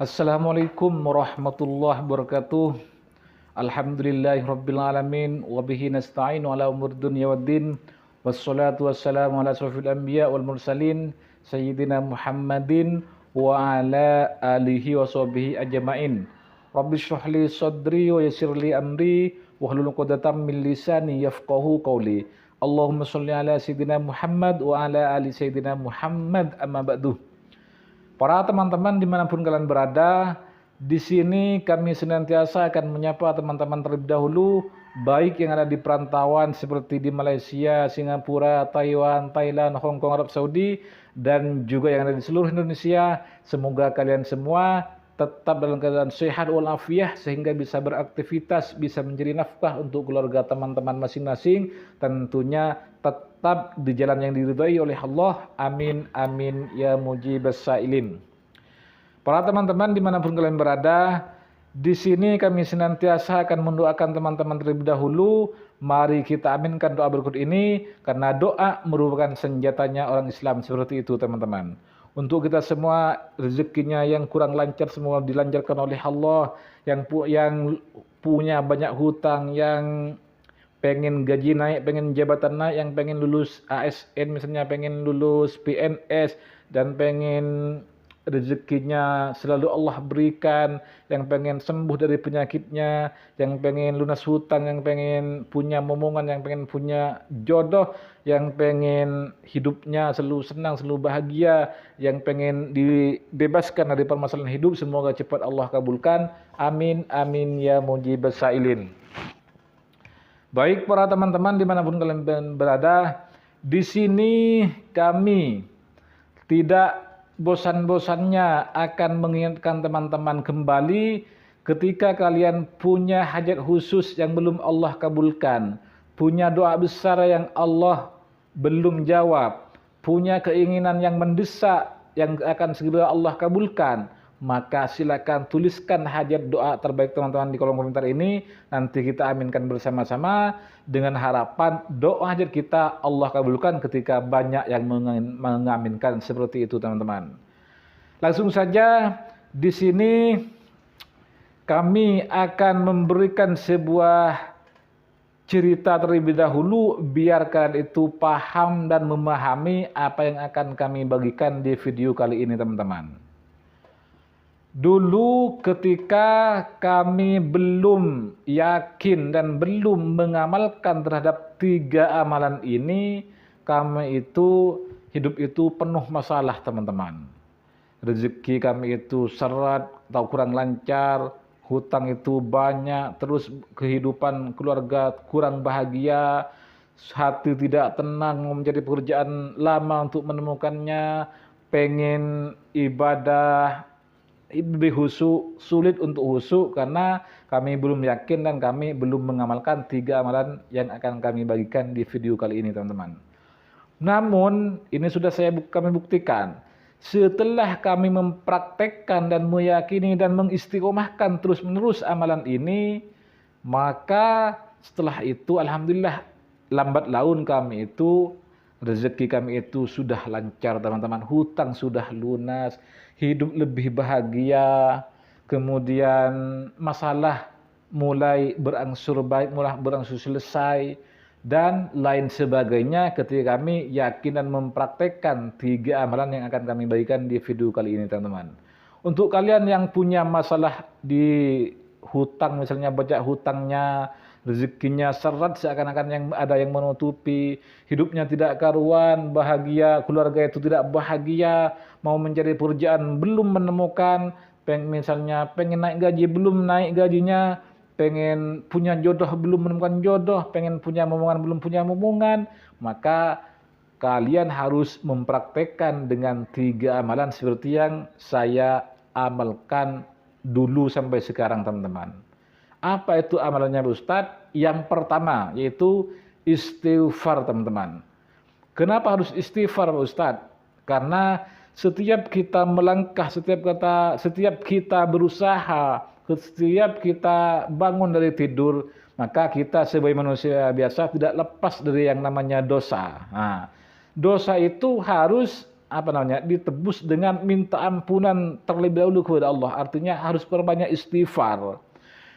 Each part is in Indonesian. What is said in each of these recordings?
Assalamualaikum warahmatullahi wabarakatuh. Alhamdulillahirabbil alamin wa bihi nasta'inu ala umur dunya waddin. Wassalatu wassalamu ala asrofil anbiya wal mursalin sayyidina Muhammadin wa ala alihi wa sahbihi ajma'in. Rabbi shrah li sadri wa yassir li amri wahlul 'uqdatam min lisani yafqahu qawli. Allahumma shalli ala sayyidina Muhammad wa ala ali sayyidina Muhammad, amma ba'du. Para teman-teman dimanapun kalian berada, di sini kami senantiasa akan menyapa teman-teman terlebih dahulu, baik yang ada di perantauan seperti di Malaysia, Singapura, Taiwan, Thailand, Hong Kong, Arab Saudi, dan juga yang ada di seluruh Indonesia. Semoga kalian semua tetap dalam keadaan sehat walafiat sehingga bisa beraktivitas, bisa menjadi nafkah untuk keluarga teman-teman masing-masing, tentunya tetap di jalan yang diridhai oleh Allah. Amin amin ya mujibas sailin. Para teman-teman dimanapun kalian berada, di sini kami senantiasa akan mendoakan teman-teman terlebih dahulu. Mari kita aminkan doa berikut ini, karena doa merupakan senjatanya orang Islam, seperti itu teman-teman. Untuk kita semua, rezekinya yang kurang lancar semua dilancarkan oleh Allah. Yang punya banyak hutang, yang pengen gaji naik, pengen jabatan naik, yang pengen lulus ASN misalnya, pengen lulus PNS, dan pengen rezekinya selalu Allah berikan, yang pengen sembuh dari penyakitnya, yang pengen lunas hutang, yang pengen punya momongan, yang pengen punya jodoh, yang pengen hidupnya selalu senang, selalu bahagia, yang pengen dibebaskan dari permasalahan hidup, semoga cepat Allah kabulkan. Amin amin ya mujibas sailin. Baik para teman-teman dimanapun kalian berada, di sini kami tidak bosan-bosannya akan mengingatkan teman-teman kembali ketika kalian punya hajat khusus yang belum Allah kabulkan, punya doa besar yang Allah belum jawab, punya keinginan yang mendesak yang akan segera Allah kabulkan, maka silakan tuliskan hajat doa terbaik teman-teman di kolom komentar ini. Nanti kita aminkan bersama-sama dengan harapan doa hajat kita Allah kabulkan ketika banyak yang mengaminkan, seperti itu teman-teman. Langsung saja di sini kami akan memberikan sebuah cerita terlebih dahulu biar kalian itu paham dan memahami apa yang akan kami bagikan di video kali ini teman-teman. Dulu ketika kami belum yakin dan belum mengamalkan terhadap 3 amalan ini, kami itu hidup itu penuh masalah teman-teman. Rezeki kami itu seret atau kurang lancar, hutang itu banyak, terus kehidupan keluarga kurang bahagia, hati tidak tenang, mencari pekerjaan lama untuk menemukannya, pengen ibadah lebih khusyuk, sulit untuk khusyuk karena kami belum yakin dan kami belum mengamalkan 3 amalan yang akan kami bagikan di video kali ini teman-teman. Namun ini sudah kami buktikan, setelah kami mempraktekkan dan meyakini dan mengistiqomahkan terus-menerus amalan ini, maka setelah itu alhamdulillah lambat laun kami itu rezeki kami itu sudah lancar teman-teman, hutang sudah lunas, hidup lebih bahagia, kemudian masalah mulai berangsur baik, mulai berangsur selesai, dan lain sebagainya ketika kami yakin dan mempraktekkan 3 amalan yang akan kami bagikan di video kali ini teman-teman. Untuk kalian yang punya masalah di hutang, misalnya banyak hutangnya, rezekinya seret seakan-akan yang ada yang menutupi, hidupnya tidak karuan, bahagia, keluarga itu tidak bahagia, mau mencari pekerjaan belum menemukan, misalnya pengen naik gaji belum naik gajinya, pengen punya jodoh belum menemukan jodoh, pengen punya momongan belum punya momongan, maka kalian harus mempraktekkan dengan 3 amalan seperti yang saya amalkan dulu sampai sekarang teman-teman. Apa itu amalannya Pak Ustadz? Yang pertama yaitu istighfar teman-teman. Kenapa harus istighfar Pak Ustadz? Karena setiap kita melangkah, setiap kita berusaha, setiap kita bangun dari tidur, maka kita sebagai manusia biasa tidak lepas dari yang namanya dosa. Nah, dosa itu harus ditebus dengan minta ampunan terlebih dahulu kepada Allah. Artinya harus perbanyak istighfar.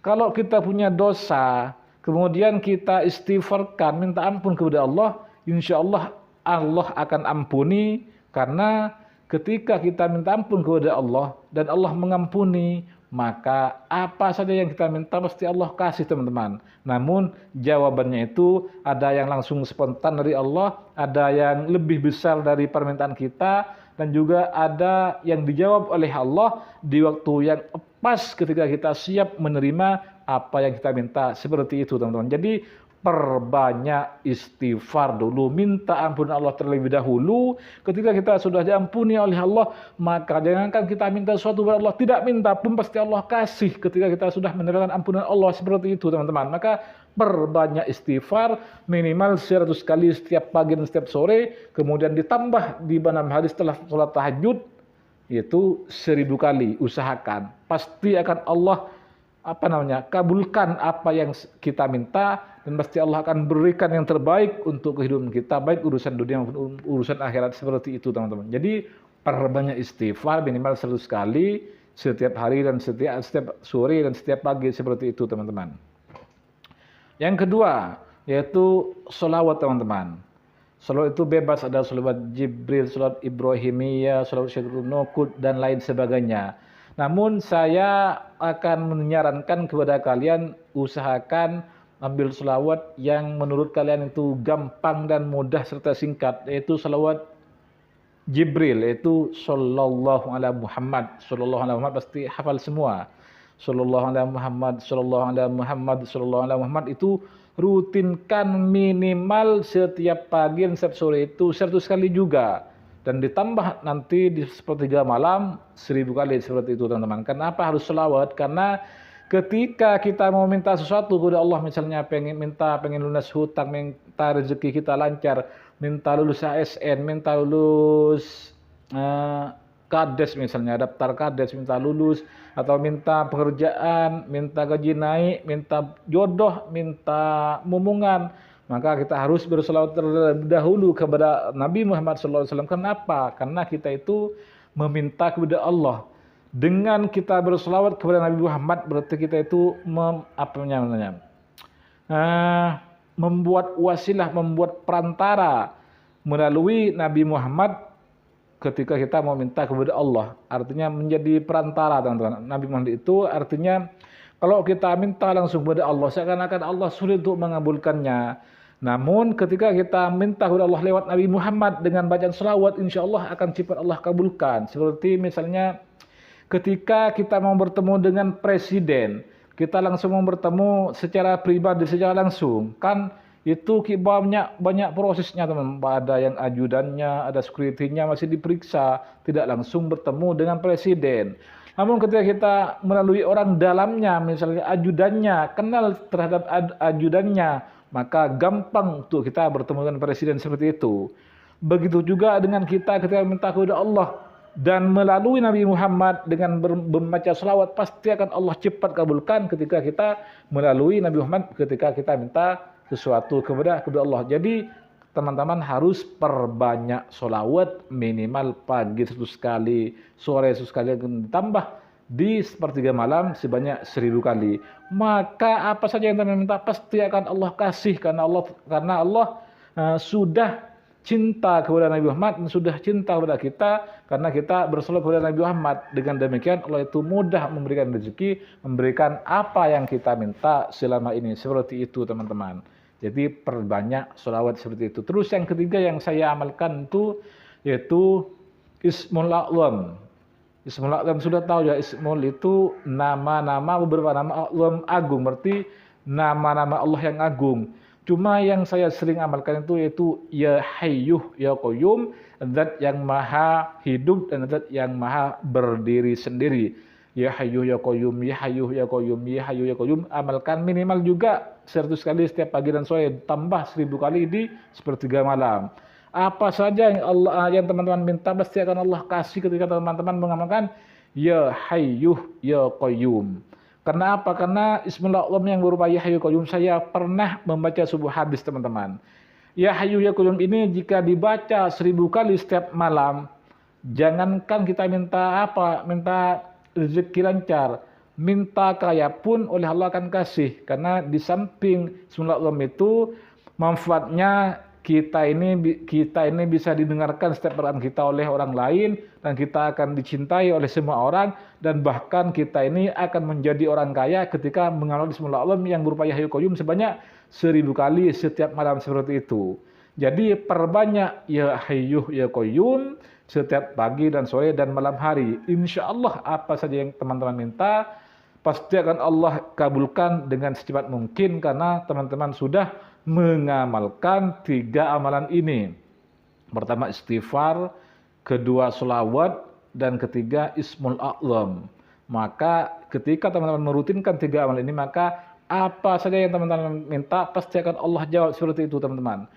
Kalau kita punya dosa, kemudian kita istighfarkan, minta ampun kepada Allah, insya Allah Allah akan ampuni, karena ketika kita minta ampun kepada Allah dan Allah mengampuni, maka apa saja yang kita minta pasti Allah kasih, teman-teman. Namun jawabannya itu ada yang langsung spontan dari Allah, ada yang lebih besar dari permintaan kita, dan juga ada yang dijawab oleh Allah di waktu yang pas ketika kita siap menerima apa yang kita minta. Seperti itu, teman-teman. Jadi perbanyak istighfar dulu, minta ampun Allah terlebih dahulu. Ketika kita sudah diampuni oleh Allah, maka jangankan kita minta sesuatu kepada Allah, tidak minta pun pasti Allah kasih ketika kita sudah mendapatkan ampunan Allah. Seperti itu, teman-teman. Maka perbanyak istighfar, minimal 100 kali setiap pagi dan setiap sore, kemudian ditambah di malam hari setelah sholat tahajud, yaitu 1000 kali. Usahakan, pasti akan Allah kabulkan apa yang kita minta, dan pasti Allah akan berikan yang terbaik untuk kehidupan kita, baik urusan dunia maupun urusan akhirat. Seperti itu, teman-teman. Jadi perbanyak istighfar minimal 100 kali setiap hari dan setiap sore dan setiap pagi. Seperti itu, teman-teman. Yang kedua yaitu sholawat, teman-teman. Sholawat itu bebas, ada sholawat Jibril, sholawat Ibrahimiyah, sholawat Syahrul Nukut, dan lain sebagainya. Namun saya akan menyarankan kepada kalian, usahakan ambil sholawat yang menurut kalian itu gampang dan mudah serta singkat, yaitu sholawat Jibril, yaitu Sallallahu Alaihi Muhammad. Sallallahu Alaihi Muhammad pasti hafal semua. Sallallahu Alaihi Muhammad, Sallallahu Alaihi Muhammad, Sallallahu Alaihi Muhammad itu rutinkan minimal setiap pagi dan setiap sore itu 100 kali juga. Dan ditambah nanti di sepertiga malam 1000 kali. Seperti itu, teman-teman. Kenapa harus sholawat? Karena ketika kita mau minta sesuatu kepada Allah, misalnya pengen lunas hutang, minta rezeki kita lancar, minta lulus ASN, minta lulus kades, misalnya daftar kades, minta lulus, atau minta pekerjaan, minta gaji naik, minta jodoh, minta momongan, maka kita harus berselawat terlebih dahulu kepada Nabi Muhammad SAW. Kenapa? Karena kita itu meminta kepada Allah. Dengan kita berselawat kepada Nabi Muhammad, berarti kita itu membuat wasilah, membuat perantara melalui Nabi Muhammad ketika kita mau minta kepada Allah. Artinya menjadi perantara, teman-teman. Nabi Muhammad itu artinya kalau kita minta langsung kepada Allah, seakan-akan Allah sulit untuk mengabulkannya. Namun ketika kita minta kepada Allah lewat Nabi Muhammad dengan bacaan selawat, insya Allah akan cepat Allah kabulkan. Seperti misalnya ketika kita mau bertemu dengan presiden, kita langsung mau bertemu secara pribadi, secara langsung, kan itu banyak prosesnya, teman. Ada yang ajudannya, ada security-nya masih diperiksa, tidak langsung bertemu dengan presiden. Namun ketika kita melalui orang dalamnya, misalnya ajudannya, kenal terhadap ajudannya, maka gampang untuk kita bertemu dengan presiden. Seperti itu. Begitu juga dengan kita ketika minta kepada Allah dan melalui Nabi Muhammad dengan membaca selawat, pasti akan Allah cepat kabulkan ketika kita melalui Nabi Muhammad ketika kita minta sesuatu kepada Allah. Jadi teman-teman harus perbanyak selawat, minimal pagi 100 kali, sore 100 kali, ditambah di sepertiga malam sebanyak 1000 kali. Maka apa saja yang teman minta pasti akan Allah kasih, karena Allah sudah cinta kepada Nabi Muhammad dan sudah cinta kepada kita, karena kita berselawat kepada Nabi Muhammad. Dengan demikian Allah itu mudah memberikan rezeki, memberikan apa yang kita minta selama ini. Seperti itu, teman-teman. Jadi perbanyak selawat seperti itu. Terus yang ketiga yang saya amalkan itu yaitu Ismul A'zam. Ismul A'zam sudah tahu ya, Ismul itu beberapa nama Allah agung, berarti nama-nama Allah yang agung. Cuma yang saya sering amalkan itu yaitu Ya Hayyuh Ya Qayyum, zat yang maha hidup dan zat yang maha berdiri sendiri. Ya Hayyuh Ya Qayyum, Ya Hayyuh Ya Qayyum, Ya Hayyuh Ya Qayyum. Amalkan minimal juga 100 kali setiap pagi dan sore, tambah 1000 kali di sepertiga malam. Apa saja yang teman-teman minta pasti akan Allah kasih ketika teman-teman mengamalkan Ya Hayyuh Ya Qayyum. Karena apa? Karena Ismul A'zam yang berupa Ya Hayyuh Ya Qayyum, saya pernah membaca sebuah hadis, teman-teman. Ya Hayyuh Ya Qayyum ini jika dibaca 1000 kali setiap malam, Jangankan kita minta apa, minta rezeki lancar, minta kaya pun oleh Allah akan kasih. Karena di samping Bismillahirrahmanirrahim itu manfaatnya kita ini bisa didengarkan setiap perkataan kita oleh orang lain, dan kita akan dicintai oleh semua orang, dan bahkan kita ini akan menjadi orang kaya ketika mengamal Bismillahirrahmanirrahim yang berupa Ya Hayyu Qayyum sebanyak 1000 kali setiap malam seperti itu. Jadi perbanyak Ya Hayyu Ya Qayyum setiap pagi dan sore dan malam hari. Insya Allah apa saja yang teman-teman minta pasti akan Allah kabulkan dengan secepat mungkin, karena teman-teman sudah mengamalkan 3 amalan ini. Pertama istighfar, kedua sholawat, dan ketiga Ismul A'zam. Maka ketika teman-teman merutinkan 3 amalan ini, maka apa saja yang teman-teman minta pasti akan Allah jawab seperti itu, teman-teman.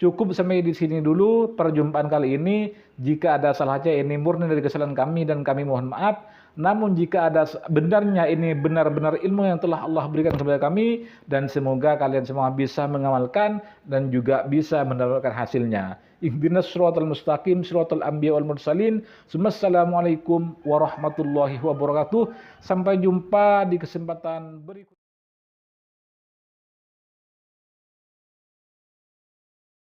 Cukup sampai di sini dulu perjumpaan kali ini. Jika ada salahnya ini murni dari kesalahan kami dan kami mohon maaf. Namun jika ada benarnya ini benar-benar ilmu yang telah Allah berikan kepada kami, dan semoga kalian semua bisa mengamalkan dan juga bisa mendapatkan hasilnya. Ihdinas shiratal mustaqim, shiratal anbiya wal mursalin. Assalamualaikum warahmatullahi wabarakatuh. Sampai jumpa di kesempatan berikutnya.